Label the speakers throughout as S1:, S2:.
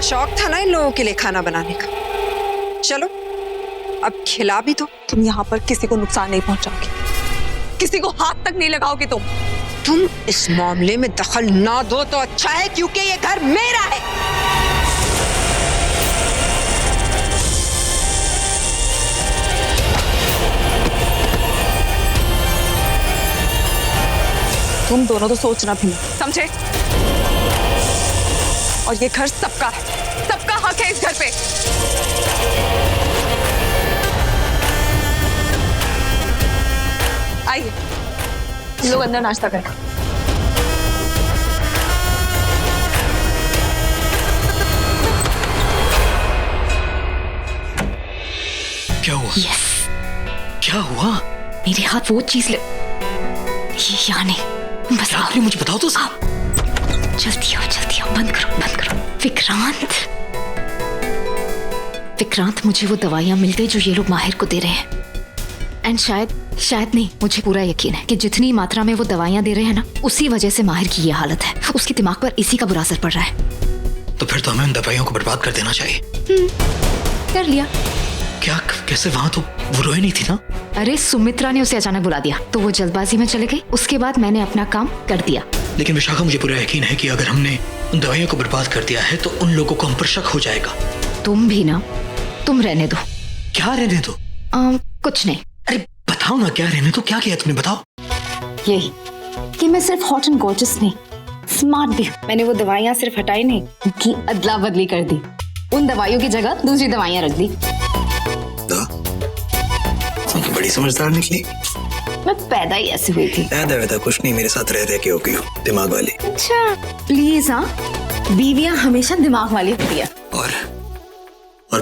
S1: बड़ा शौक था ना इन लोगों के लिए खाना बनाने का। चलो अब खिला भी दो।
S2: तुम यहाँ पर किसी को नुकसान नहीं पहुंचाओगे, किसी को हाथ तक नहीं लगाओगे
S1: तुम इस मामले में दखल ना दो तो अच्छा है, क्योंकि ये घर मेरा है।
S2: तुम दोनों तो सोचना भी नहीं, समझे? और ये घर सबका है, सबका हक है इस घर पे। आइए लोग अंदर नाश्ता करें।
S3: क्या हुआ?
S4: Yes.
S3: क्या हुआ?
S4: मेरे हाथ वो चीज यहाँ नहीं, बस
S3: आपने मुझे बताओ तो साहब।
S4: जल्दी आओ, बंद करो। विक्रांत, मुझे वो दवाइयाँ मिल गई जो ये लोग माहिर को दे रहे हैं। एंड शायद नहीं, मुझे पूरा यकीन है कि जितनी मात्रा में वो दवाइयाँ दे रहे हैं ना, उसी वजह से माहिर की ये हालत है। उसके दिमाग पर इसी का बुरा असर पड़ रहा है।
S3: तो फिर तो हमें उन दवाइयों को बर्बाद कर देना चाहिए।
S4: कर लिया।
S3: क्या? कैसे? वहां तो वो रोए नहीं थी ना?
S4: अरे सुमित्रा ने उसे अचानक बुला दिया तो वो जल्दबाजी में चले गई। उसके बाद मैंने अपना काम कर दिया।
S3: लेकिन विशाखा, मुझे पूरा यकीन है कि अगर हमने उन दवाइयों को बर्बाद कर दिया है तो उन लोगों को हम पर शक हो जाएगा।
S4: तुम भी ना, तुम रहने दो।
S3: क्या रहने दो?
S4: कुछ नहीं।
S3: अरे बताओ ना, क्या रहने दो? क्या किया तुमने? बताओ।
S4: यही कि मैं सिर्फ हॉट एंड गॉर्जियस नहीं, स्मार्ट भी हूँ। मैंने वो दवाइयाँ सिर्फ हटाई नहीं, उनकी अदला बदली कर दी। उन दवाइयों की जगह दूसरी दवाइयाँ रख दी।
S3: बड़ी समझदार निकली।
S4: मैं पैदा ही ऐसी हुई थी।
S3: पैदा कुछ नहीं, मेरे साथ रह के हो गई हो दिमाग वाली।
S4: अच्छा प्लीज। हाँ, बीवियां हमेशा दिमाग वाली होती है।
S3: और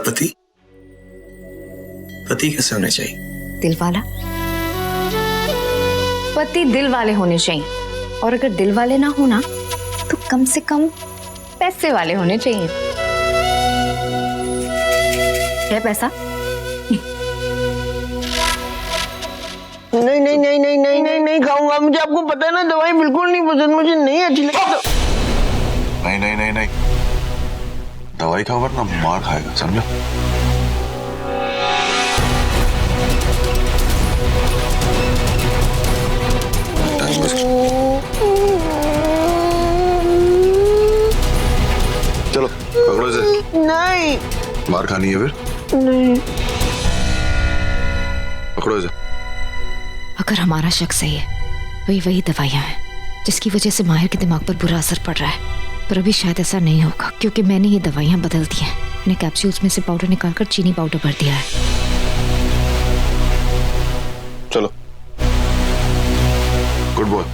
S3: पति कैसे होने चाहिए?
S4: दिल वाला। पति दिल वाले होने चाहिए, और अगर दिल वाले ना हो ना तो कम से कम पैसे वाले होने चाहिए। है पैसा?
S5: नहीं खाऊंगा। मुझे, आपको पता है ना, दवाई बिल्कुल नहीं पसंद, मुझे नहीं अच्छी लगती।
S6: नहीं, दवाई खाओ वरना मार खाएगा, समझो? चलो पकड़ो इसे।
S5: नहीं।
S6: मार खानी है फिर?
S5: नहीं।
S6: पकड़ो इसे।
S4: अगर हमारा शक सही है तो ये वही दवाइयाँ हैं जिसकी वजह से माहिर के दिमाग पर बुरा असर पड़ रहा है। पर अभी शायद ऐसा नहीं होगा, क्योंकि मैंने ये दवाइयाँ बदल दी हैं। मैंने कैप्सूल्स में से पाउडर निकालकर चीनी पाउडर भर दिया है।
S6: चलो। Good boy.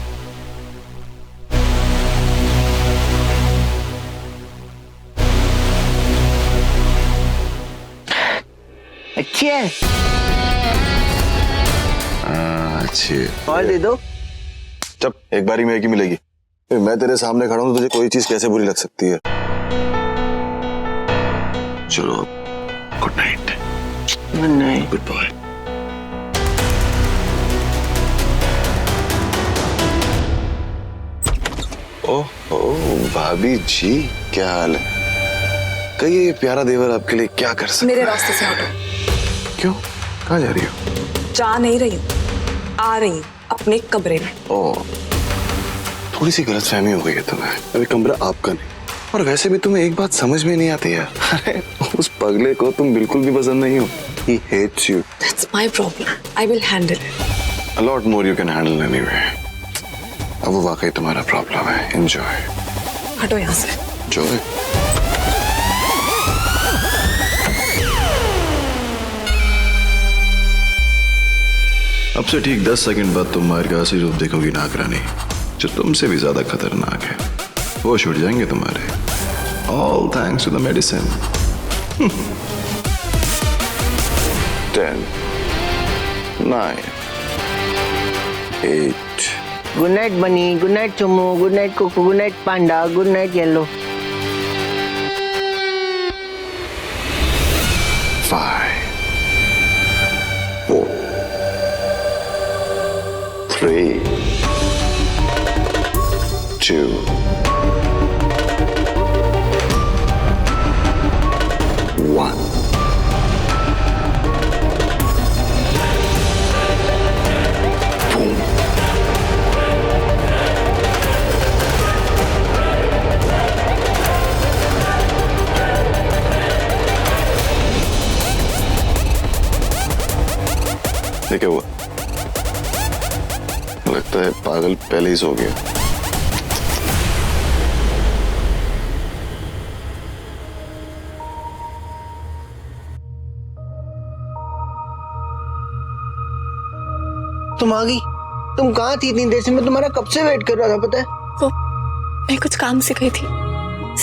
S5: अच्छी है।
S6: अच्छी है।
S5: और दे दो।
S6: जब एक बारी में एक ही मिलेगी। मैं तेरे सामने खड़ा हूं तो तुझे कोई चीज कैसे बुरी लग सकती है? चलो good night.
S5: Good night.
S6: Good boy. ओह भाभी जी, क्या हाल है? कहिए, ये प्यारा देवर आपके लिए क्या कर सकता है?
S2: मेरे रास्ते से हटो।
S6: क्यों? कहाँ जा रही हो?
S2: जा नहीं रही हूँ, आ रही हूँ अपने कमरे में।
S6: ओह, थोड़ी सी गलतफहमी हो गई है तुम्हें। अभी कमरा आपका नहीं। और वैसे भी तुम्हें एक बात समझ में नहीं आती है। अरे उस पगले को तुम बिल्कुल भी पसंद नहीं हो। He hates you.
S2: That's my problem. I will handle it.
S6: A lot more you can handle anyway. अब वो वाकई तुम्हारा प्रॉब्लम है। Enjoy.
S2: हटो यहाँ से।
S6: Enjoy. अब से ठीक 10 सेकंड बाद तुम माहिर का असली रूप देखोगी नागरानी, जो तुमसे भी ज्यादा खतरनाक है। वो छूट जाएंगे तुम्हारे। All thanks to the medicine. 10, 9, 8.
S5: Good night Bunny, good night Chummu, good night Coco, good night panda, good night yellow.
S6: 5, 4, 3, 2, क्या हुआ? लगता है पागल पहले ही सो गया।
S5: तुम आ गई? तुम कहाँ थी इतनी देर से? मैं तुम्हारा कब से वेट कर रहा था, पता है?
S2: वो मैं कुछ काम से गई थी,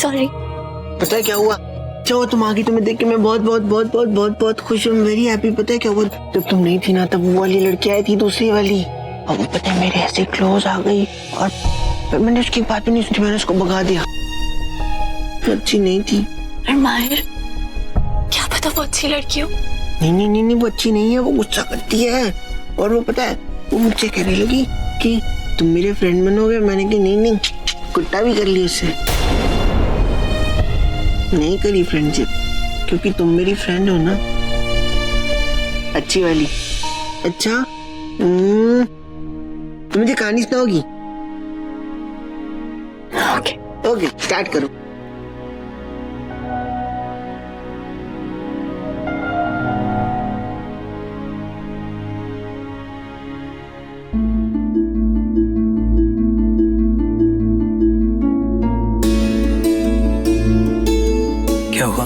S2: सॉरी।
S5: पता है क्या हुआ? चलो तुम आ गई, तुम्हें देख के मैं बहुत बहुत बहुत बहुत बहुत बहुत खुश हूँ, वेरी हैप्पी। पता है क्या हुआ? जब तुम नहीं थी ना, तब वो वाली लड़की आई थी, दूसरी वाली, और वो पता है मेरे ऐसे क्लोज आ गई, और फिर मैंने उसकी बात भी नहीं सुनी, मैंने उसको भगा दिया। अच्छी नहीं थी।
S2: और माहिर, क्या पता वो अच्छी लड़की हो।
S5: नहीं नहीं नहीं नहीं, वो अच्छी नहीं है, वो गुस्सा करती है। और वो पता है, वो मुझसे कहने लगी कि तुम मेरे फ्रेंड बनोगे। मैंने कहा नहीं नहीं, कुत्ता भी कर लिया उससे, नहीं करी फ्रेंडशिप, क्योंकि तुम मेरी फ्रेंड हो ना, अच्छी वाली। अच्छा तुम मुझे कहानी सुनाओगी?
S2: ओके
S5: ओके, स्टार्ट करो।
S3: क्या हुआ?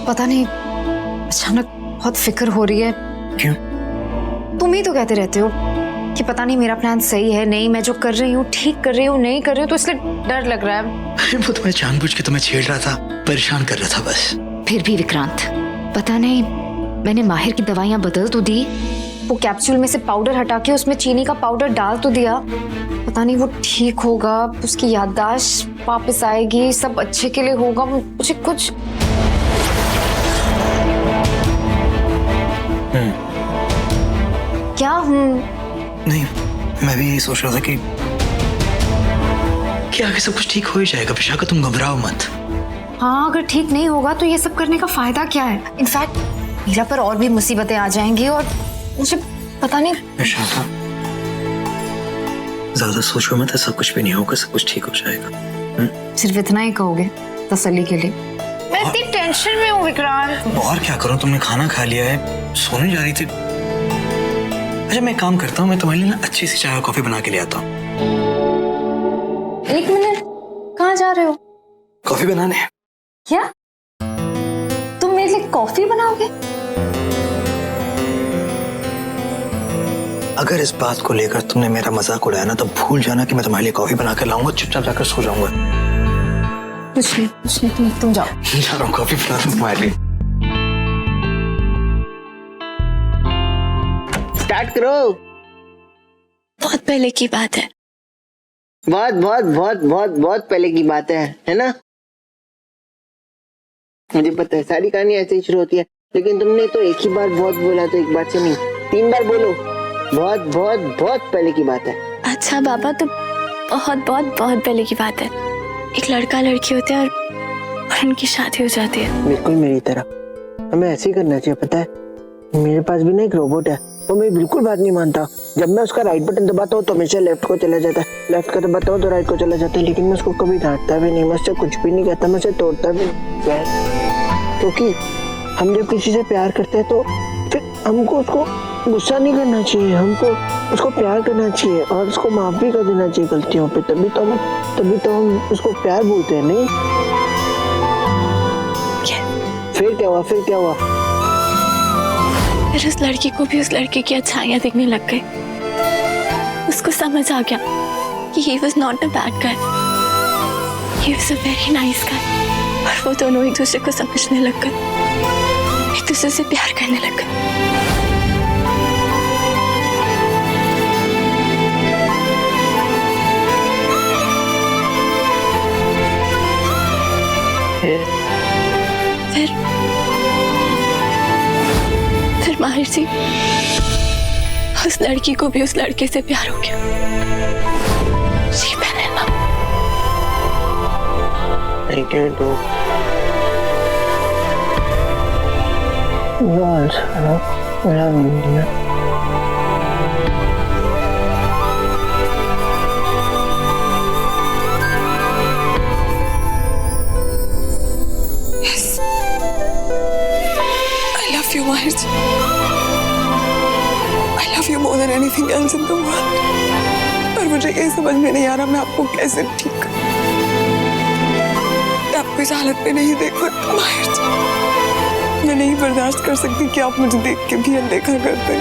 S4: पता नहीं, अचानक बहुत फिक्र हो रही है।
S3: क्यों?
S4: तुम ही तो कहते रहते हो कि पता नहीं मेरा प्लान सही है नहीं, मैं जो कर रही हूँ ठीक कर रही हूँ नहीं कर रही हूँ, तो इसलिए डर लग रहा है।
S3: अरे वो तो मैं जानबूझ के तुम्हें छेड़ रहा था, परेशान कर रहा था बस।
S4: फिर भी विक्रांत, पता नहीं, मैंने माहिर की दवाइयाँ बदल तो दी, वो कैप्सूल में से पाउडर हटा के उसमें चीनी का पाउडर डाल तो दिया, पता नहीं वो ठीक होगा, उसकी याददाश्त वापस आएगी, सब अच्छे के लिए होगा, मुझे कुछ। क्या हूँ?
S3: नहीं, मैं भी यही सोच रहा था कि आगे सब कुछ ठीक हो ही जाएगा। विशाखा तुम घबराओ मत।
S4: हाँ, अगर ठीक नहीं होगा तो ये सब करने का फायदा क्या है? इनफैक्ट मीरा पर और भी मुसीबतें आ जाएंगी और मुझे पता नहीं।
S3: विशाखा ज्यादा सोचो मत, सब कुछ भी नहीं होगा, सब कुछ ठीक हो जाएगा।
S4: सिर्फ इतना ही कहोगे तसल्ली के लिए? मैं इतनी टेंशन में हूँ विक्रांत।
S3: और क्या करूं, तुमने खाना खा लिया है, सोने जा रही थी। अच्छा मैं काम करता हूँ, मैं तुम्हारे लिए ना अच्छी सी चाय और कॉफी बना के ले आता हूँ।
S4: एक मिनट, कहाँ जा रहे हो?
S3: कॉफी बनाने।
S4: क्या तुम मेरे लिए कॉफी बनाओगे?
S3: अगर इस बात को लेकर तुमने मेरा मजाक उड़ाया ना, तो भूल जाना कि मैं तुम्हारे लिए कॉफी बना कर लाऊंगा, चुपचाप जाकर सो जाऊंगा।
S4: कुछ नहीं, तुम जाओ।
S3: जा रहा हूँ, कॉफी बना दूं तुम्हारे लिए।
S5: स्टार्ट करो।
S2: बहुत पहले की बात है।
S5: बहुत बहुत बहुत बहुत बहुत पहले की बात है ना? मुझे पता है सारी कहानी ऐसे ही शुरू होती है, लेकिन तुमने तो एक ही बार बहुत बोला, तो एक बार से नहीं 3 बार बोलो। बहुत बहुत बहुत पहले की बात है।
S2: अच्छा बाबा, तो बहुत बहुत बहुत पहले की बात है। एक लड़का लड़की होते हैं और उनकी शादी हो जाती है।
S5: बिल्कुल मेरी तरह हमें ऐसे ही करना चाहिए। पता है मेरे पास भी ना एक रोबोट है, वो मेरी बिल्कुल बात नहीं मानता। जब मैं उसका राइट बटन दबाता हूँ तो हमेशा लेफ्ट को चला जाता है, लेफ्ट का दबाता हूँ तो राइट को चला जाता है। लेकिन मैं उसको कभी डांटता भी नहीं, मैं उससे कुछ भी नहीं कहता, मैं उसे तोड़ता भी नहीं, क्योंकि हम जब किसी से प्यार करते हैं तो फिर हमको उसको गुस्सा नहीं करना चाहिए, हमको उसको प्यार करना चाहिए और उसको माफ भी कर देना चाहिए गलतियों पे। तभी तो हम उसको प्यार बोलते हैं। नहीं फिर क्या हुआ?
S2: फिर उस लड़की को भी उस लड़के की अच्छाइयाँ दिखने लग गई। उसको समझ आ गया कि he was not a bad guy, he was a very nice guy। और वो दोनों एक दूसरे को समझने लग गए, एक दूसरे से प्यार करने लग गए। फिर माहिर जी, उस लड़की को भी उस लड़के से प्यार हो गया। She fell in love।
S5: I can't do। You also love India।
S2: Yes, I love you, माहिर जी।
S7: anything else in the world. पर मुझे ये समझ में नहीं आ रहा मैं आपको कैसे ठीक करूं। मैं आपको इस हालत में नहीं देख सकती माहिर जी। मैं नहीं बर्दाश्त कर सकती कि आप मुझे देख के भी अनदेखा करते।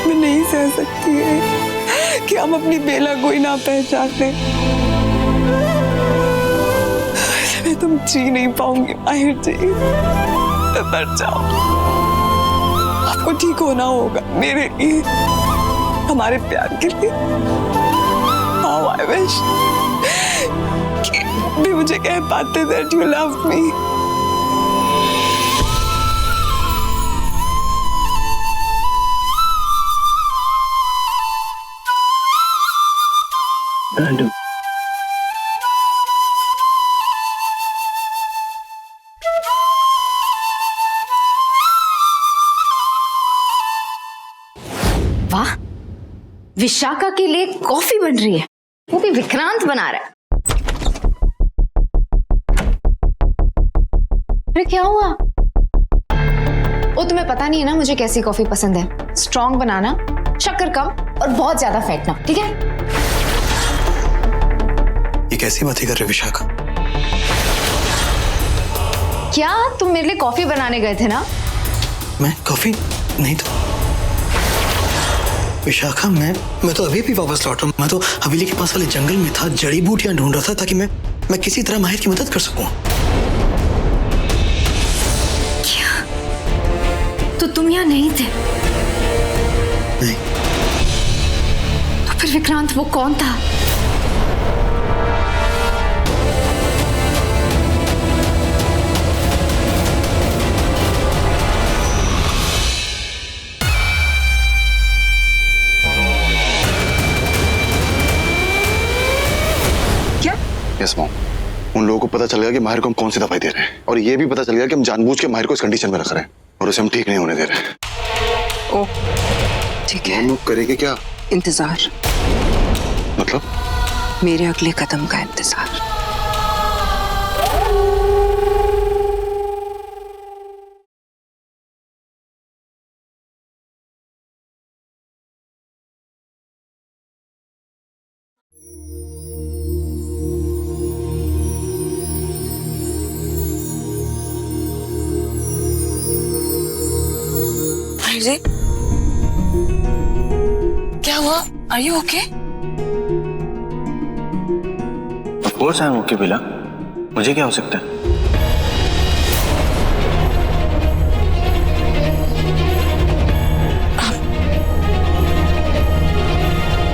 S7: मैं नहीं सह सकती है कि हम अपनी बेला कोई ना पहचाने। मैं तुम जी नहीं पाऊंगी माहिर जी। मैं मर जाऊं। आपको ठीक होना होगा मेरे लिए, हमारे प्यार के लिए। How I wish कि भी मुझे कह पाते that you love me.
S4: वाह, विशाखा के लिए कॉफी बन रही है, वो भी विक्रांत बना रहा है। अरे क्या हुआ? वो तुम्हें पता नहीं है ना मुझे कैसी कॉफी पसंद है। स्ट्रॉन्ग बनाना, शक्कर कम और बहुत ज्यादा फेंटना, ठीक है?
S3: ये कैसी बातें कर रहे हो विशाखा?
S4: क्या तुम मेरे लिए कॉफी बनाने गए थे ना?
S3: मैं कॉफी नहीं तो विशाखा, मैं तो अभी भी वापस लौट रहा हूँ। मैं तो हवेली के पास वाले जंगल में था, जड़ी बूटियां ढूंढ रहा था ताकि मैं किसी तरह माहिर की मदद कर सकूं।
S4: क्या? तो तुम यहाँ नहीं थे?
S3: नहीं।
S4: तो फिर विक्रांत वो कौन था?
S6: यस मॉम, उन लोगों को पता चल गया कि माहिर को हम कौन सी दवाई दे रहे हैं, और ये भी पता चल गया कि हम जानबूझ के माहिर को इस कंडीशन में रख रहे हैं और उसे हम ठीक नहीं होने दे रहे हैं।
S1: ओह ठीक है,
S6: हम लोग करेंगे क्या?
S1: इंतजार,
S6: मतलब?
S1: मेरे अगले कदम का इंतजार।
S7: जी क्या हुआ? Are you okay?
S3: Of course I'm okay बेला, मुझे क्या हो सकता है?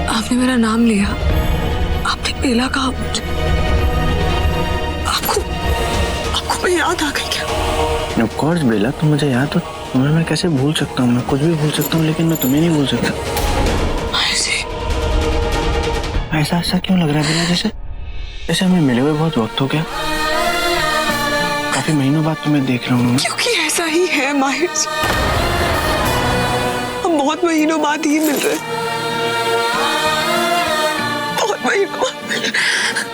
S7: आपने मेरा नाम लिया, आपने बेला कहा मुझे। आपको मैं याद आ गई क्या?
S3: Of course बेला, तुम मुझे याद हो, तुम्हें मैं कैसे भूल सकता हूँ? मैं कुछ भी भूल सकता हूँ लेकिन मैं तुम्हें नहीं भूल सकता। ऐसा क्यों लग रहा है बेला? जैसे हमें मिले हुए बहुत वक्त हो गया। काफी महीनों बाद तुम्हें देख रहा हूँ।
S7: क्योंकि ऐसा ही है माहिर जी, हम बहुत महीनों बाद ही मिल रहे हैं। बहुत महीनों बाद मिल रहे हैं।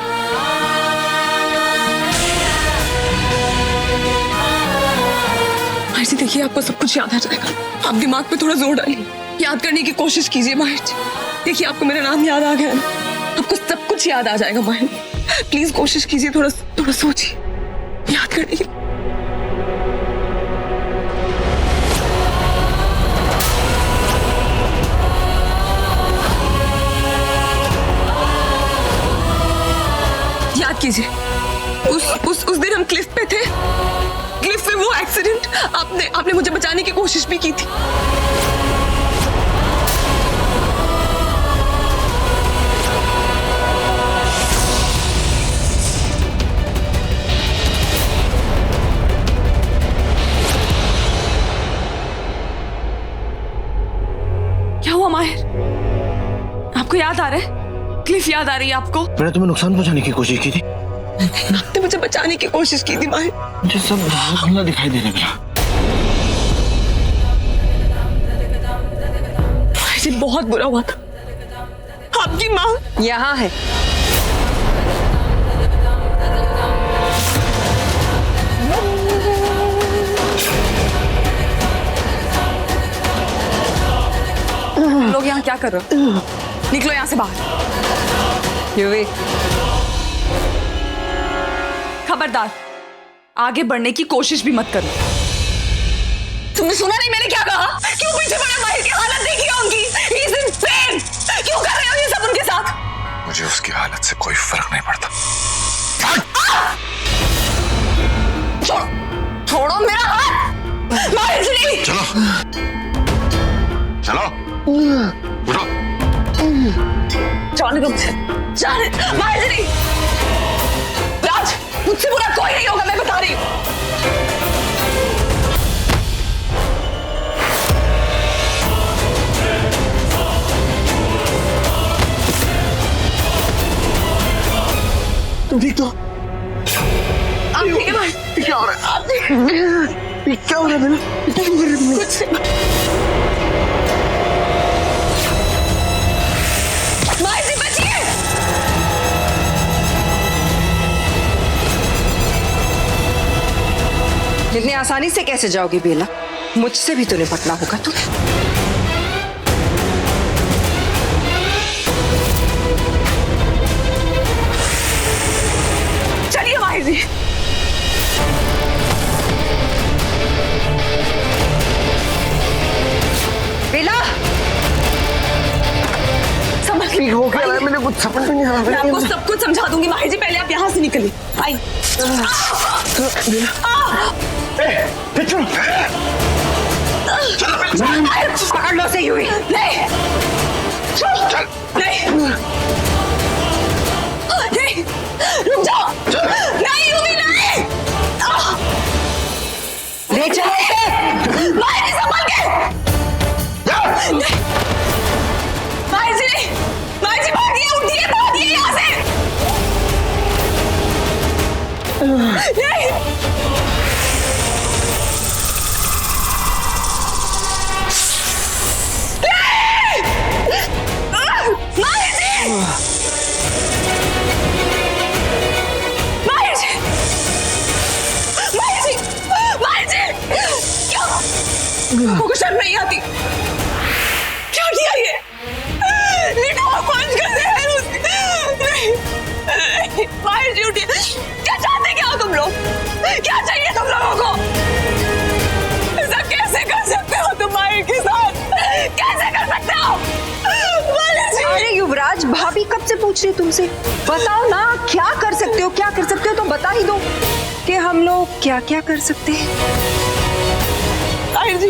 S7: माहिर जी देखिए, आपको सब कुछ याद आ जाएगा। आप दिमाग पे थोड़ा जोर डालिए, याद करने की कोशिश कीजिए माहिर जी। देखिए आपको मेरा नाम याद आ गया, आपको सब कुछ याद आ जाएगा माहिर। प्लीज कोशिश कीजिए, थोड़ा सोचिए, याद करने की। याद कीजिए, उस दिन हम क्लिफ पे थे। क्लिफ पे वो एक्सीडेंट, आपने मुझे बचाने की कोशिश भी की थी। क्या हुआ माहिर? आपको याद आ रहा है? क्लिफ याद आ रही है आपको?
S3: मैंने तुम्हें नुकसान पहुंचाने की कोशिश की थी।
S7: आपने मुझे बचाने की कोशिश की थी माहिर।
S3: मुझे सब धुंधला दिखाई देने लगा।
S7: माहिर बहुत बुरा हुआ था। आपकी माँ
S1: यहाँ है।
S7: तुम लोग यहाँ क्या कर रहे हो? निकलो यहाँ से बाहर।
S1: युवी,
S7: खबरदार, आगे बढ़ने की कोशिश भी मत करो। तुमने सुना नहीं मैंने क्या कहा? क्यों पीछे पड़े? माहिर की हालत देखी होगी। He is in pain। क्यों कर रहे हो ये सब उनके साथ?
S6: मुझे उसकी हालत से कोई फर्क नहीं पड़ता।
S7: छोड़ो मेरा हाथ। माहिर जी,
S6: चलो चलो उठो।
S7: जाने दो मुझे, जाने। माहिर जी, राज, मुझसे बुरा कोई नहीं होगा, मैं बता रही हूँ।
S5: तुम ठीक तो?
S7: आप ठीक है भाई?
S5: क्या हो रहा है? क्या हो रहा है? क्या कर रहे हो?
S7: कुछ माहिर जी, बचिए।
S1: इतनी आसानी से कैसे जाओगी बेला? मुझसे भी तो निपटना होगा तुम्हें।
S7: चलिए माहिर जी।
S1: बेला,
S7: समझ
S5: ठीक हो गया है, मैंने कुछ समझ में नहीं आ
S7: मैं
S5: रहा।
S7: आपको सब कुछ समझा दूंगी माहिर जी, पहले आप यहाँ से निकलिए। आई।
S1: पकड़ लो से युवी।
S7: नहीं, नहीं, नहीं, रुक जाओ। नहीं युवी, नहीं।
S1: ले चलो इसे।
S7: माहिर जी, संभल के। नहीं। माहिर जी, माहिर जी, भागिए, उठिए, भागिए यहाँ से। नहीं। माहिर जी, माहिर जी, माहिर जी, माहिर जी, क्यों? लोगों को शर्म नहीं आती? क्या किया ये? लिटो पंच कर दे है उसने। नहीं, माहिर जी उठिए। क्या चाहते क्या हो तुम लोग? क्या चाहिए तुम लोगों को? ऐसा कैसे कर सकते हो तुम माहिर के साथ? कैसे कर सकते हो? माहिर जी,
S1: अरे युवराज, भाभी कब से पूछ रही तुमसे? बताओ ना, क्या कर सकते हो? क्या कर सकते हो तो बता ही दो कि हम लोग क्या क्या कर सकते हैं।
S7: माहिर जी,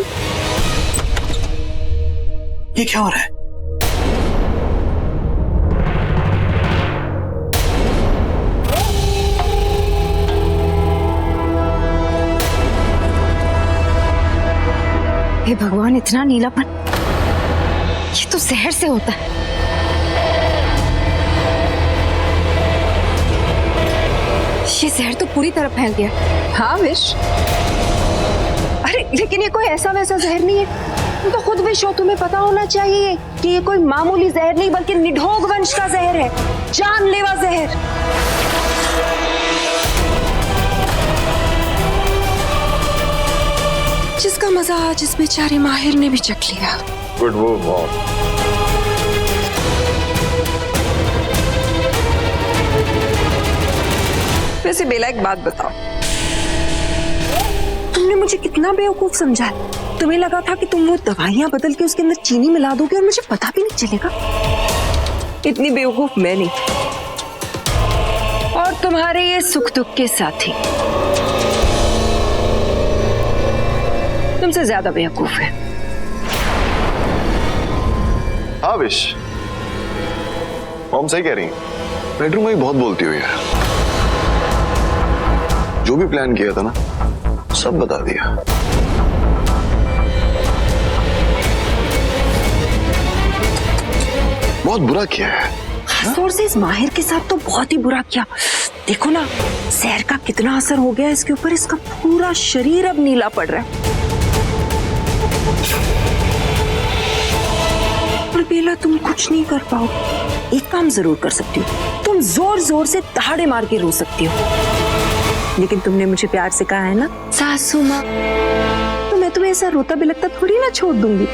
S3: ये क्या हो रहा है?
S4: हे भगवान, इतना नीलापन, ये तो जहर से होता है। ये जहर तो पूरी तरह फैल गया।
S1: हाँ विश, अरे लेकिन ये कोई ऐसा वैसा जहर नहीं है। तुम तो खुद विश हो, तुम्हें पता होना चाहिए कि ये कोई मामूली जहर नहीं बल्कि निढोग वंश का जहर है, जानलेवा जहर। जिसका मजा आज इस बेचारे माहिर ने भी चख लिया।
S6: गुड वो मॉम।
S1: वैसे बेला, एक बात बताओ, तुमने मुझे कितना बेवकूफ समझा है? तुम्हें लगा था कि तुम वो दवाइयां बदल के उसके अंदर चीनी मिला दोगे और मुझे पता भी नहीं चलेगा? इतनी बेवकूफ मैं नहीं, और तुम्हारे ये सुख दुख के साथी तुमसे ज्यादा बेवकूफ है।
S6: हाँ विश, मॉम सही कह रही हैं। बेडरूम में ही बहुत बोलती हो यार। जो भी प्लान किया था ना, सब बता दिया। बहुत बुरा किया है।
S1: जोर से इस माहिर के साथ तो बहुत ही बुरा किया। देखो ना, जहर का कितना असर हो गया इसके ऊपर। इसका पूरा शरीर अब नीला पड़ रहा है। पर बेला, तुम कुछ नहीं कर पाओ। एक काम जरूर कर सकती हो, तुम जोर जोर से दहाड़े मार के रो सकती हो। लेकिन तुमने मुझे प्यार से कहा है ना, सासू माँ, तो मैं तुम्हें ऐसा रोता बिलखता थोड़ी ना छोड़ दूंगी।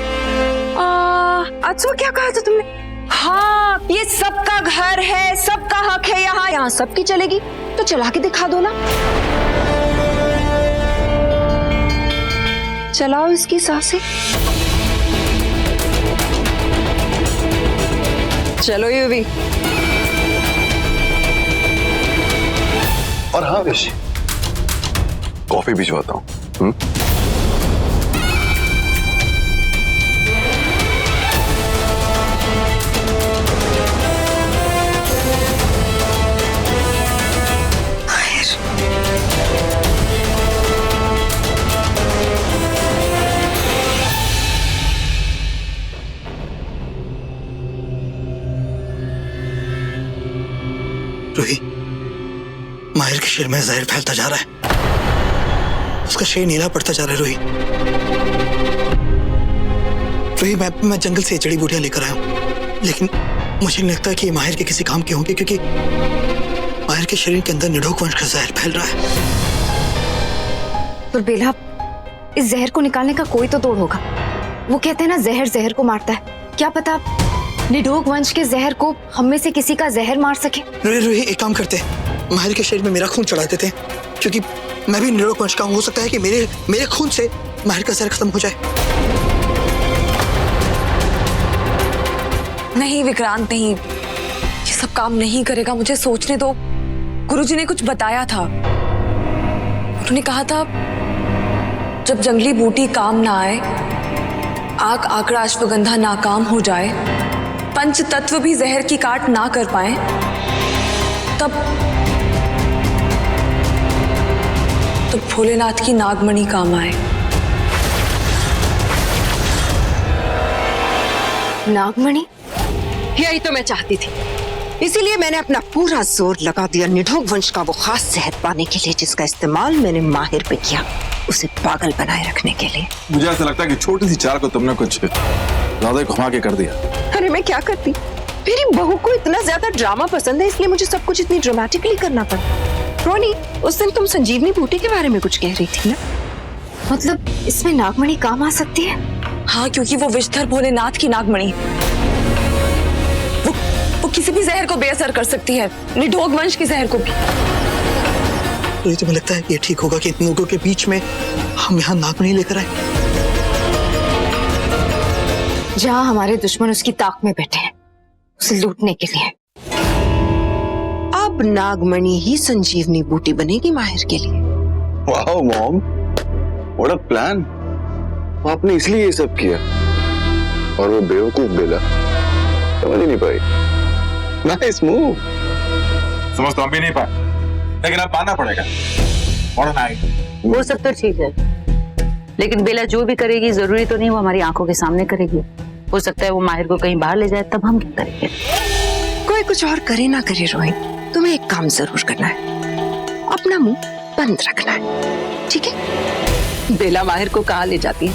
S1: अच्छा क्या कहा था तुमने? हाँ, ये सबका घर है, सबका हक है यहाँ, यहाँ सबकी चलेगी तो चला के दिखा दो ना। चलाओ इसकी सांसें। चलो युवी।
S6: और हाँ विशी, कॉफी भिजवाता हूँ।
S3: रूही, माहिर के शरीर में जहर फैलता जा रहा है, उसका शरीर नीला पड़ता जा रहा है। रूही, मैं जंगल से जड़ी बूटियां लेकर आया हूँ, लेकिन मुझे नहीं लगता कि ये माहिर के किसी काम के होंगे, क्योंकि माहिर के शरीर के अंदर निडोक वंश का जहर फैल रहा है।
S4: पर बेला, इस जहर को निकालने का कोई तो तोड़ होगा। वो कहते हैं ना, जहर जहर को मारता है। क्या पता निडोक वंश के जहर को हम में से किसी का जहर मार सके।
S3: रूही, एक काम करते हैं, माहिर के शरीर में मेरा खून चढ़ा देते हैं, क्योंकि मैं भी निडोक वंश का हूं। हो सकता है कि मेरे खून से माहिर का जहर खत्म हो जाए।
S7: नहीं विक्रांत, नहीं, ये सब काम नहीं करेगा, मुझे सोचने दो। गुरुजी ने कुछ बताया था, उन्होंने कहा था जब जंगली बूटी काम ना आए, आग आकड़ा अश्वगंधा नाकाम हो जाए, पंच तत्व भी जहर की काट ना कर पाए, तब भोलेनाथ की नागमणि काम आए।
S4: नागमणि?
S1: यही तो मैं चाहती थी, इसीलिए मैंने अपना पूरा जोर लगा दिया निडोक वंश का वो खास जहर पाने के लिए, जिसका इस्तेमाल मैंने माहिर पे किया, उसे पागल बनाए रखने के लिए।
S6: मुझे ऐसा लगता है कि छोटी सी चाल को तुमने कुछ ज्यादा घुमा के कर दिया।
S1: अरे मैं क्या करती, मेरी बहू को इतना ज्यादा ड्रामा पसंद है, इसलिए मुझे सब कुछ इतनी ड्रामेटिकली करना पड़ा। रोनी, उस दिन तुम संजीवनी बूटी के बारे में कुछ कह रही थी ना?
S4: मतलब इसमें नागमणि काम आ सकती है?
S7: हाँ, क्योंकि वो विषधर भोलेनाथ की नागमणि, वो किसी भी जहर को बेअसर कर सकती है, निडोक वंश के जहर को भी।
S3: तो ये तुम्हें लगता है कि ये ठीक होगा कि इन लोगों के बीच में हम यहाँ नागमणि लेकर आए?
S4: जहाँ हमारे दुश्मन उसकी ताक में बैठे हैं, उसे लूटने के लिए।
S1: अब नागमणि ही संजीवनी बूटी बनेगी माहिर के लिए।
S6: Wow mom, what a plan. आपने इसलिए ये सब किया, और वो बेवकूफ बेला समझ ही नहीं पाई। Nice move.
S8: समझ तो हम भी नहीं पाए, लेकिन अब पाना पड़ेगा।
S9: वो सब तो ठीक है, लेकिन बेला जो भी करेगी जरूरी तो नहीं वो हमारी आंखों के सामने करेगी। हो सकता है वो माहिर को कहीं बाहर ले जाए, तब हम क्या करेंगे?
S1: कोई कुछ और करे ना करे रोहित, तुम्हें एक काम जरूर करना है, अपना मुंह बंद रखना है, ठीक है? बेला माहिर को कहाँ ले जाती है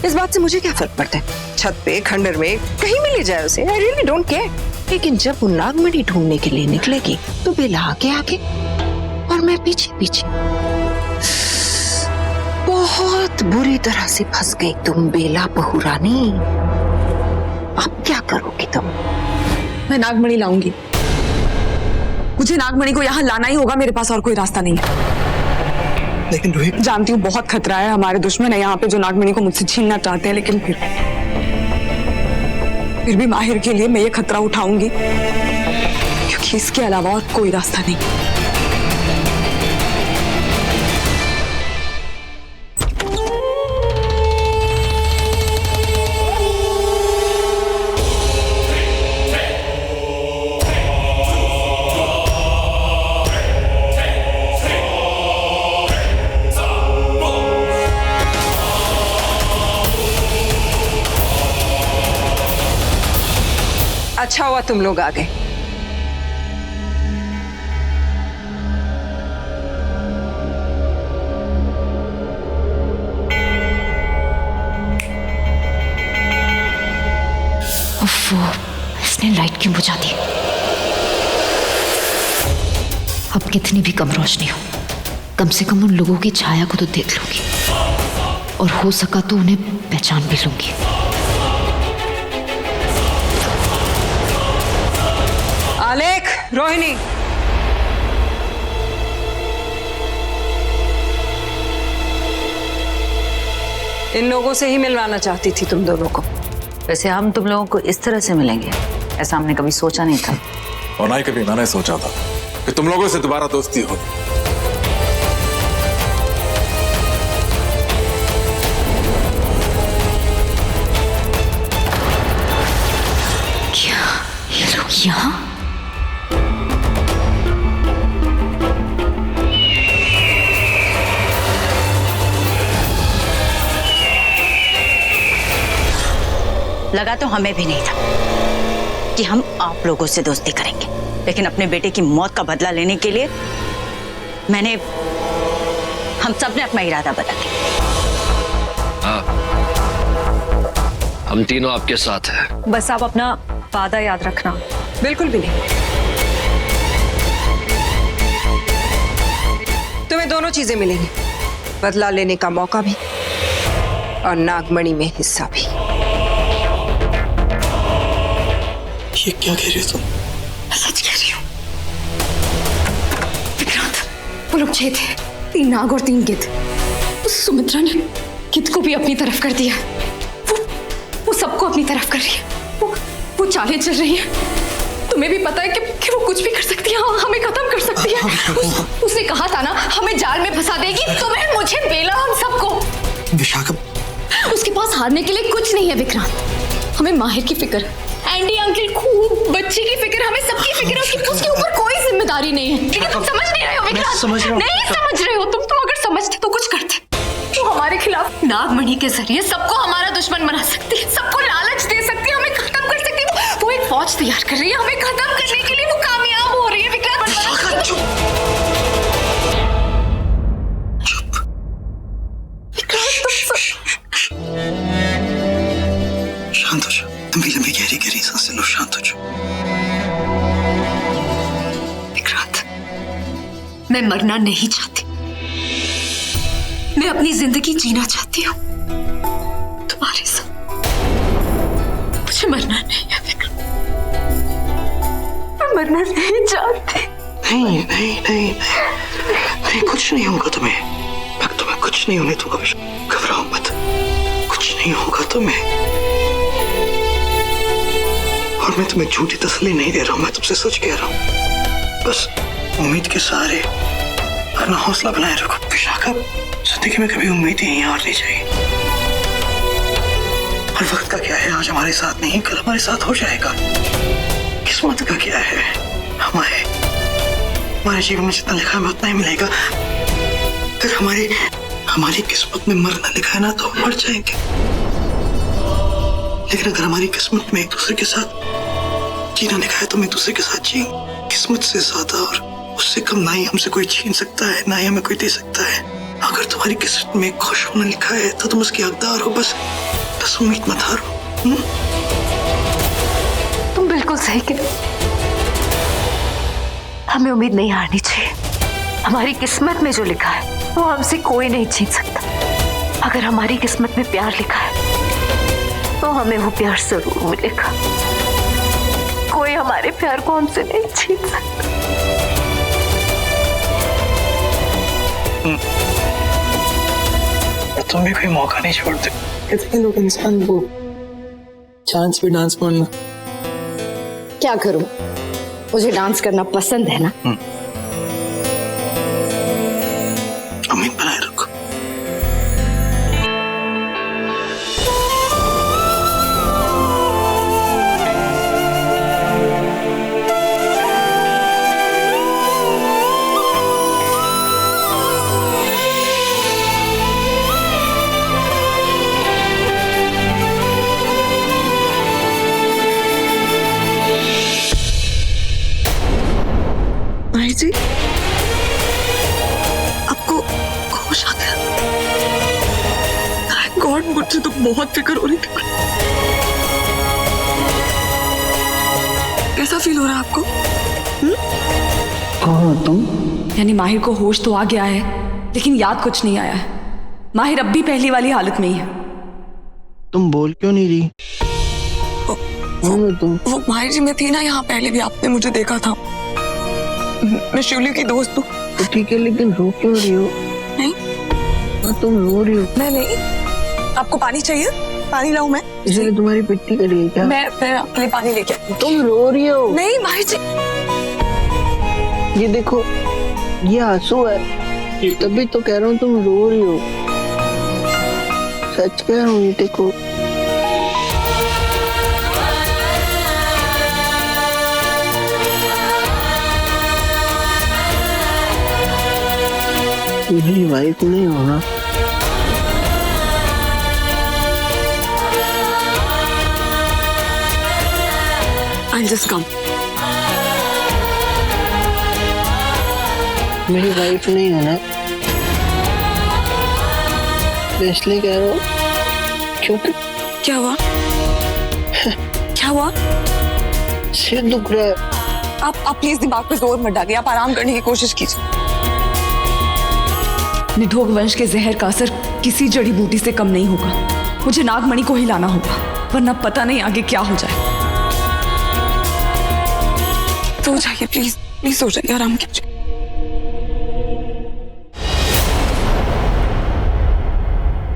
S1: इस बात से मुझे क्या फर्क पड़ता है, छत पे, खंडर में, कहीं भी ले जाए उसे, आई रियली डोंट केयर। लेकिन जब वो नागमणि ढूंढने के लिए निकलेगी तो बेला आगे आगे और मैं पीछे पीछे। बहुत बुरी तरह से फंस गई तुम बेला बहू रानी। अब क्या करोगी तुम?
S7: मैं नागमणि लाऊंगी, मुझे नागमणि को यहाँ लाना ही होगा, मेरे पास और कोई रास्ता नहीं है।
S3: लेकिन रोहित,
S7: जानती हूँ बहुत खतरा है, हमारे दुश्मन है यहाँ पे जो नागमणि को मुझसे छीनना चाहते हैं, लेकिन फिर भी माहिर के लिए मैं ये खतरा उठाऊंगी, क्योंकि इसके अलावा और कोई रास्ता नहीं।
S1: अच्छा हुआ तुम लोग आ गए।
S4: इसने लाइट क्यों बुझा दी? अब कितनी भी कम रोशनी हो, कम से कम उन लोगों की छाया को तो देख लूंगी, और हो सका तो उन्हें पहचान भी लूंगी।
S1: रोहिणी, इन लोगों से ही मिलवाना चाहती थी तुम दोनों को।
S9: वैसे हम तुम लोगों को इस तरह से मिलेंगे ऐसा हमने कभी सोचा नहीं था।
S8: और ना ही कभी मैंने सोचा था कि तुम लोगों से दोबारा दोस्ती हो।
S4: क्या ये लोग यहाँ?
S9: लगा तो हमें भी नहीं था कि हम आप लोगों से दोस्ती करेंगे, लेकिन अपने बेटे की मौत का बदला लेने के लिए हम सब ने अपना इरादा बदल दिया।
S10: हम तीनों आपके साथ हैं।
S1: बस आप अपना वादा याद रखना। बिल्कुल भी नहीं। तुम्हें दोनों चीजें मिलेंगी, बदला लेने का मौका भी और नागमणि में हिस्सा भी।
S3: ये क्या कह रही हो तुम?
S4: सच कह रही हूँ विक्रांत, वो लोग 6 थे, 3 नाग और 3 गिद्ध। उस सुमित्रा ने गिद्ध को भी अपनी तरफ कर दिया। वो सबको अपनी तरफ कर रही है। वो चालें चल रही है। तुम्हें भी पता है कि वो कुछ भी कर सकती है, हमें खत्म कर सकती है। उसने कहा था ना हमें जाल में फंसा देगी। तुम्हें, मुझे, बेला, हम सबको।
S3: विशाखा,
S4: उसके पास हारने के लिए कुछ नहीं है विक्रांत। हमें माहिर की फिक्र, एंडी अंकल, खूब बच्चे की फिक्र, हमें सबकी फिक्र है। उसके ऊपर कोई जिम्मेदारी नहीं है। लेकिन तुम समझ नहीं रहे हो विक्रांत। नहीं समझ रहे हो तुम अगर समझते तो कुछ करते। वो हमारे खिलाफ नागमणि के जरिए सबको हमारा दुश्मन बना सकती है, सबको लालच दे सकती है, हमें खत्म कर सकती है। वो एक फौज तैयार कर रही है हमें खत्म करने के लिए। वो कामयाब हो रही है विक्रांत।
S3: शांत हो जाओ। लंबी लंबी गहरी गहरी सांसें लो, शांत हो जाओ।
S4: विक्रांत, मैं मरना नहीं चाहती। मैं अपनी जिंदगी जीना चाहती हूँ तुम्हारे साथ। मुझे मरना नहीं है विक्रांत, मैं मरना नहीं चाहती।
S3: नहीं नहीं नहीं नहीं, कुछ नहीं होगा तुम्हें। तुम्हें कुछ नहीं होने दूंगा। घबराओ मत, कुछ नहीं होगा तुम्हें। और मैं तुम्हें झूठी तसल्ली नहीं दे रहा हूं, मैं तुमसे सच कह रहा हूं। बस उम्मीद के सहारे अपना हौसला बनाए रखो। विशाखा, जिंदगी में कभी उम्मीद ही नहीं हारनी चाहिए। और वक्त का क्या है, आज हमारे साथ नहीं, कल हमारे साथ हो जाएगा। किस्मत का क्या है, हमारे जीवन में जितना लिखा है उतना ही मिलेगा। अगर हमारी किस्मत में मरना लिखा है ना, तो हम मर जाएंगे। लेकिन अगर हमारी किस्मत में एक दूसरे के साथ जीना लिखा है तो हम एक दूसरे के साथ जिएंगे। किस्मत से ज्यादा और उससे कम ना ही हमसे कोई छीन सकता है, ना ही हमें कोई दे सकता है। अगर तुम्हारी किस्मत में खुश होना लिखा है तो तुम उसकी हकदार हो। बस उम्मीद मत हारो।
S4: तुम बिल्कुल सही कह रहे हो। हमें उम्मीद नहीं हारनी चाहिए। हमारी किस्मत में जो लिखा है वो हमसे कोई नहीं छीन सकता। अगर हमारी किस्मत में प्यार लिखा है तो हमें वो प्यार जरूर मिलेगा। कोई हमारे प्यार को हमसे नहीं छीन सकता।
S3: तुम भी कोई मौका नहीं छोड़ते। कितने लोग इंसान वो चांस पे डांस मारना।
S4: क्या करूं, मुझे डांस करना पसंद है ना।
S3: उम्मीद बनाए रखो।
S7: माही जी, आपको होश आ गया? थैंक गॉड, मुझे तो बहुत फिक्र हो रही थी। कैसा फील हो रहा है आपको?
S3: कौन हो तुम?
S7: यानी माहिर को होश तो आ गया है लेकिन याद कुछ नहीं आया है। माहिर अब भी पहली वाली हालत में ही है।
S5: तुम बोल क्यों नहीं रही?
S7: वो माहिर जी, मैं थी ना यहाँ पहले भी, आपने मुझे देखा था। मैं शिवली की दोस्त हूँ।
S5: तो ठीक है, लेकिन रो क्यों रही हो?
S7: नहीं
S5: तुम रो रही हो।
S7: मैं नहीं। आपको पानी चाहिए? पानी लाऊं मैं?
S5: इसलिए तुम्हारी पिट्टी कर रही है क्या?
S7: मैं आपके लिए पानी लेके आई।
S5: तुम रो रही हो।
S7: नहीं माहिर जी।
S5: ये देखो, ये आंसू है, तभी तो कह रहा हूँ तुम रो रही हो। सच कह रहा हूँ, ये देखो। मेरी वाइफ नहीं होना।
S7: I'll just come.
S5: मेरी वाइफ नहीं होना, मैं इसलिए कह रहा हूँ क्योंकि
S7: क्या हुआ? क्या हुआ?
S5: सिर दुख रहा है।
S7: आप प्लीज दिमाग पे जोर मत डालिए, आप आराम करने की कोशिश कीजिए।
S11: निधोग वंश के जहर का असर किसी जड़ी बूटी से कम नहीं होगा। मुझे नागमणि को ही लाना होगा, वरना पता नहीं आगे क्या हो जाए।
S7: सो जाइए प्लीज, प्लीज सो जाइए, आराम कीजिए।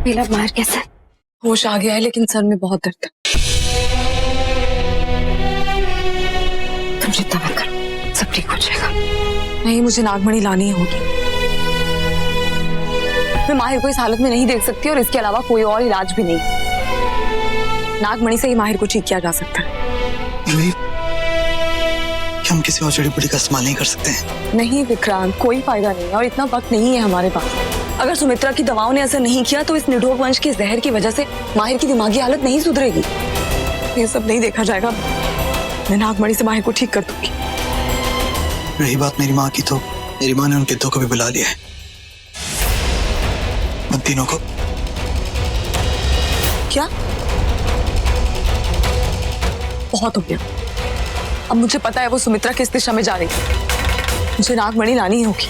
S1: बेला, माहिर कैसा है?
S7: होश आ गया है, लेकिन सर में बहुत दर्द है।
S1: तुम चिंता मत करो, सब ठीक हो जाएगा।
S7: नहीं, मुझे नागमणि लानी ही होगी। मैं माहिर को इस हालत में नहीं देख सकती और इसके अलावा कोई और इलाज भी नहीं। नागमणि से ही माहिर को ठीक किया जा सकता है।
S3: क्या हम किसी और जड़ी बूटी का इस्तेमाल नहीं कर सकते हैं?
S7: नहीं विक्रांत, कोई फायदा नहीं है और इतना वक्त नहीं है हमारे पास। अगर सुमित्रा की दवाओं ने असर नहीं किया तो इस निधोग वंश के जहर की वजह से माहिर की दिमागी हालत नहीं सुधरेगी। ये सब नहीं देखा जाएगा। मैं नागमणि से माहिर को ठीक कर दूंगी।
S3: रही बात मेरी माँ की, तो मेरी माँ ने उनके दो को भी बुला लिया है, उन तीनों को।
S7: क्या? बहुत हो गया। अब मुझे पता है वो सुमित्रा किस दिशा में जा रही है। मुझे नागमणि लानी होगी,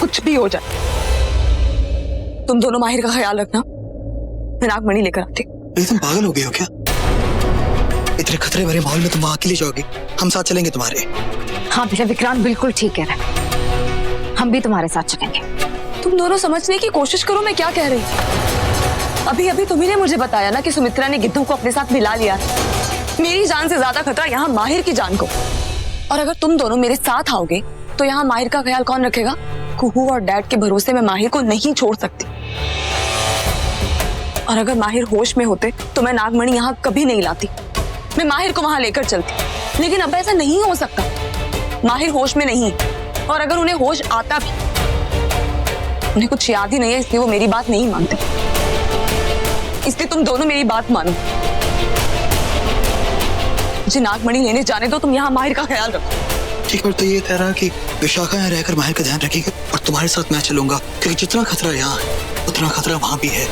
S7: कुछ भी हो जाए। तुम दोनों माहिर का ख्याल रखना, मैं नागमणि लेकर आती।
S3: तुम पागल हो गए हो क्या? इतने खतरे भरे माहौल में तुम वहां अकेली जाओगी? हम साथ चलेंगे तुम्हारे।
S4: हाँ बेटा, विक्रांत बिल्कुल ठीक कह रहा है, हम भी तुम्हारे साथ चलेंगे।
S7: तुम दोनों समझने की कोशिश करो मैं क्या कह रही हूँ। अभी अभी तुम्ही ने मुझे बताया ना कि सुमित्रा ने गिद्धों को अपने साथ मिला लिया। मेरी जान से ज्यादा खतरा यहाँ माहिर की जान को। और अगर तुम दोनों मेरे साथ आओगे तो यहाँ माहिर का ख्याल कौन रखेगा? कुहू और डैड के भरोसे मैं माहिर को नहीं छोड़ सकती। और अगर माहिर होश में होते तो मैं नागमणि यहाँ कभी नहीं लाती, मैं माहिर को वहां लेकर चलती। लेकिन अब ऐसा नहीं हो सकता। माहिर होश में नहीं, और अगर उन्हें होश आता भी, उन्हें कुछ याद ही नहीं है, इसलिए वो मेरी बात नहीं मानते। इसलिए तुम दोनों मेरी बात मानो, मुझे नागमणि लेने जाने दो। तुम यहाँ माहिर का ख्याल रखो।
S3: ठीक है, तो ये कह रहा कि विशाखा यहाँ रहकर माहिर का ध्यान रखेगी और तुम्हारे साथ मैं चलूंगा, क्योंकि जितना खतरा यहाँ है उतना खतरा वहां भी है।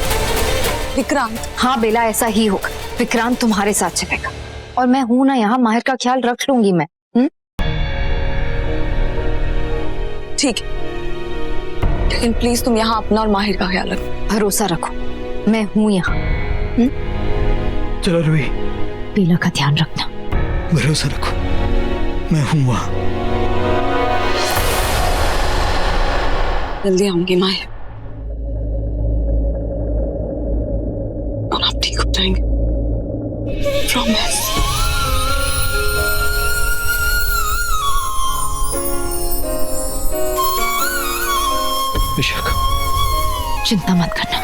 S7: विक्रांत।
S4: हाँ बेला, ऐसा ही होगा। विक्रांत तुम्हारे साथ चलेगा और मैं हूं ना यहाँ, माहिर का ख्याल रख लूंगी मैं।
S7: ठीक है, लेकिन प्लीज तुम यहाँ अपना और माहिर का ख्याल रखो।
S4: भरोसा रखो, मैं हूं यहाँ।
S3: चलो रूही,
S4: बेला का ध्यान रखना।
S3: भरोसा रखो, मैं हूं वहां।
S7: जल्दी आऊंगी माहिर, और आप ठीक हो जाएंगे, प्रॉमिस।
S3: विशाखा,
S4: चिंता मत करना।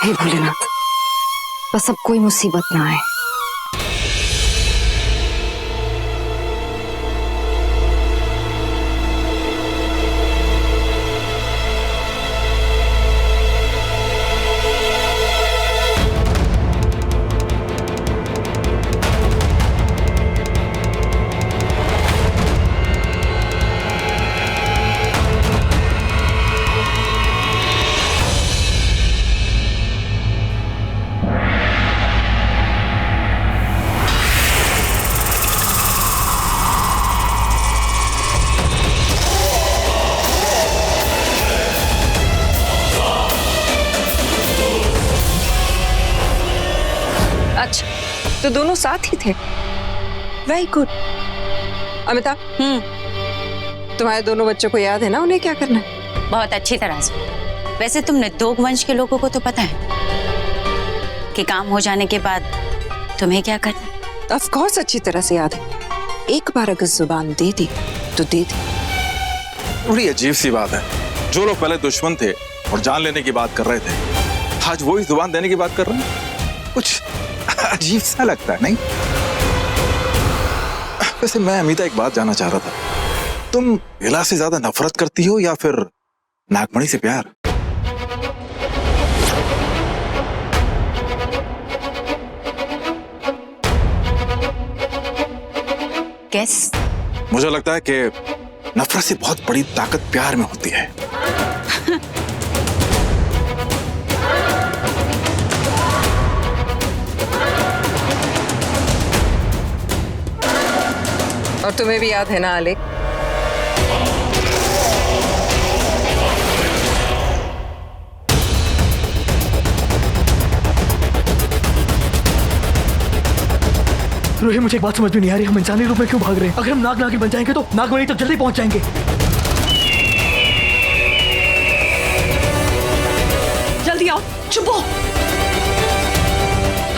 S1: हे भोलेनाथ,
S4: बस अब कोई मुसीबत ना आए।
S1: अच्छा तो दोनों साथ ही थे। Very good. अमिता, तुम्हारे दोनों बच्चों को याद है ना उन्हें क्या करना है?
S9: बहुत अच्छी तरह से। वैसे तुम निधोग वंश के लोगों को तो पता है कि काम हो जाने के बाद तुम्हें क्या करना है?
S1: ऑफ कोर्स अच्छी तरह से याद है। एक बार अगर जुबान दे दी तो दे दी।
S8: बड़ी अजीब सी बात है, जो लोग पहले दुश्मन थे और जान लेने की बात कर रहे थे, आज वही जुबान देने की बात कर रहे हैं। कुछ अजीब सा लगता है, नहीं? वैसे मैं अमिता एक बात जानना चाह रहा था, तुम बेला से ज्यादा नफरत करती हो या फिर नागमणि से प्यार?
S9: कैस?
S8: मुझे लगता है कि नफरत से बहुत बड़ी ताकत प्यार में होती है।
S1: और तुम्हें भी याद है ना आलेख,
S3: रूही, मुझे एक बात समझ में नहीं आ रही, हम इंसानी रूप में क्यों भाग रहे हैं? अगर हम नाग नागिन बन जाएंगे तो नागमणि तक जल्दी पहुंच जाएंगे।
S11: जल्दी आओ, चुप हो।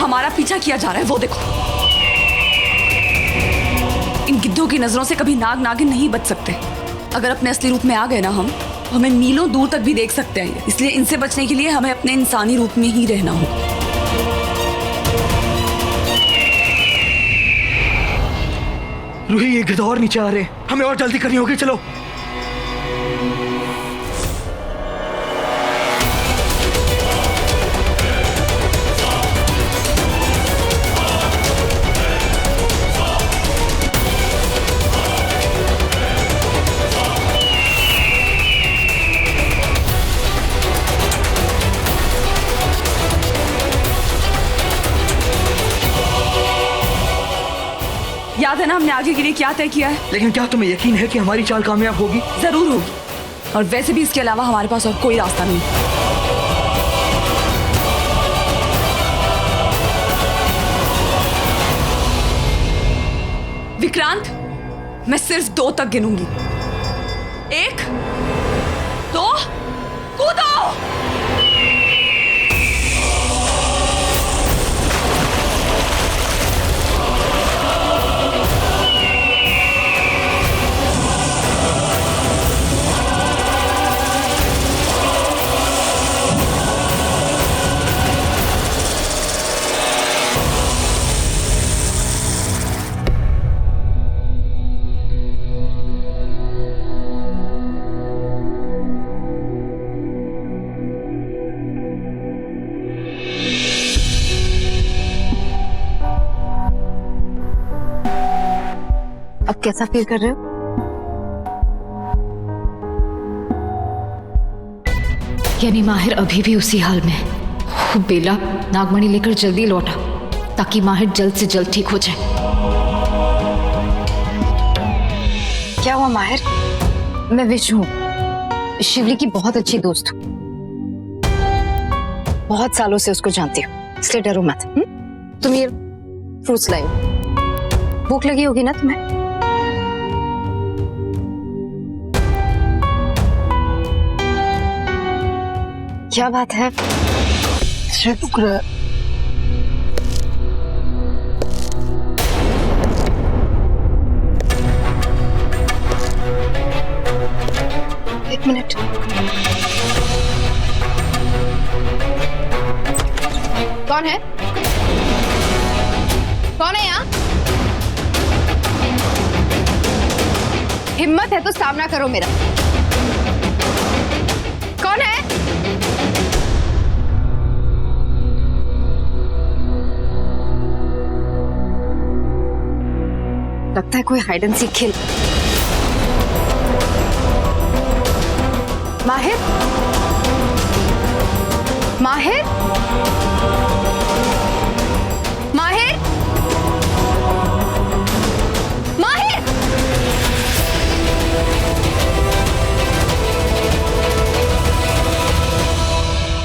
S11: हमारा पीछा किया जा रहा है, वो देखो। इन गिद्धों की नजरों से कभी नाग नागिन नहीं बच सकते। अगर अपने असली रूप में आ गए ना हम, हमें मीलों दूर तक भी देख सकते हैं। इसलिए इनसे बचने के लिए हमें अपने इंसानी रूप में ही रहना होगा।
S3: रूही, ये गिद्ध और नीचे आ रहे हैं, हमें और जल्दी करनी होगी, चलो।
S11: याद है ना हमने आगे के लिए क्या तय किया है?
S3: लेकिन क्या तुम्हें यकीन है कि हमारी चाल कामयाब होगी?
S11: जरूर होगी। और वैसे भी इसके अलावा हमारे पास और कोई रास्ता नहीं। विक्रांत, मैं सिर्फ 2 तक गिनूंगी। 1, 2, कूदो!
S4: अब कैसा फील कर रहे हो? यानी माहिर अभी भी उसी हाल में है। बेला नागमणि लेकर जल्दी लौटा ताकि माहिर जल्द से जल्द ठीक हो जाए।
S1: क्या हुआ माहिर?
S4: मैं विशु हूँ, शिवली की बहुत अच्छी दोस्त हूँ। बहुत सालों से उसको जानती हूँ, इसलिए डरो मत। तुम ये फ्रूट्स लाओ। भूख लगी होगी ना तुम्हें? क्या बात है?
S5: टुकड़ा
S1: एक मिनट।
S4: कौन है? कौन है यहाँ? हिम्मत है तो सामना करो मेरा। कौन है? लगता है कोई हाइड एंड सीक खेल। माहिर, माहिर,